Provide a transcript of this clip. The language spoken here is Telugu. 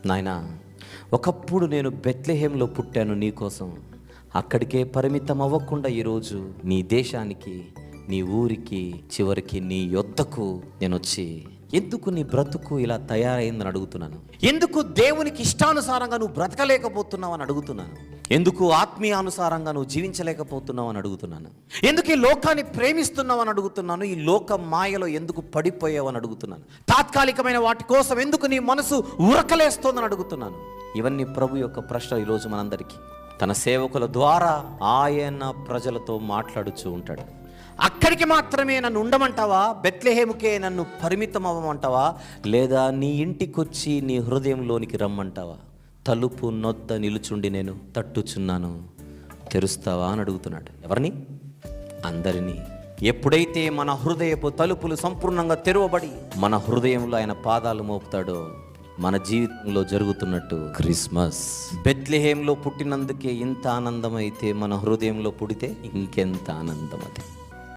నాయనా, ఒకప్పుడు నేను బెత్లెహేంలో పుట్టాను నీ కోసం. అక్కడికే పరిమితం అవ్వకుండా ఈరోజు నీ దేశానికి, నీ ఊరికి, చివరికి నీ యొద్దకు నేను వచ్చి ఎందుకు నీ బ్రతుకు ఇలా తయారైందని అడుగుతున్నాను. ఎందుకు దేవునికి ఇష్టానుసారంగా నువ్వు బ్రతకలేకపోతున్నావు అని అడుగుతున్నాను. ఎందుకు ఆత్మీయానుసారంగా నువ్వు జీవించలేకపోతున్నావు అని అడుగుతున్నాను. ఎందుకు ఈ లోకాన్ని ప్రేమిస్తున్నావు అని అడుగుతున్నాను. ఈ లోక మాయలో ఎందుకు పడిపోయావు అని అడుగుతున్నాను. తాత్కాలికమైన వాటి కోసం ఎందుకు నీ మనసు ఉరకలేస్తోందని అడుగుతున్నాను. ఇవన్నీ ప్రభు యొక్క ప్రశ్న ఈరోజు మనందరికీ తన సేవకుల ద్వారా ఆయన ప్రజలతో మాట్లాడుతూ ఉంటాడు. అక్కడికి మాత్రమే నన్ను ఉండమంటావా? బెత్లెహేముకే నన్ను పరిమితం అవ్వమంటావా? లేదా నీ ఇంటికొచ్చి నీ హృదయంలోనికి రమ్మంటావా? తలుపు నొద్ద నిలుచుండి నేను తట్టుచున్నాను, తెరుస్తావా అని అడుగుతున్నాడు. ఎవరిని? అందరినీ. ఎప్పుడైతే మన హృదయపు తలుపులు సంపూర్ణంగా తెరవబడి మన హృదయంలో ఆయన పాదాలు మోపుతాడో మన జీవితంలో జరుగుతున్నట్టు క్రిస్మస్. బెత్లెహేంలో పుట్టినందుకే ఇంత ఆనందం అయితే మన హృదయంలో పుడితే ఇంకెంత ఆనందం అది.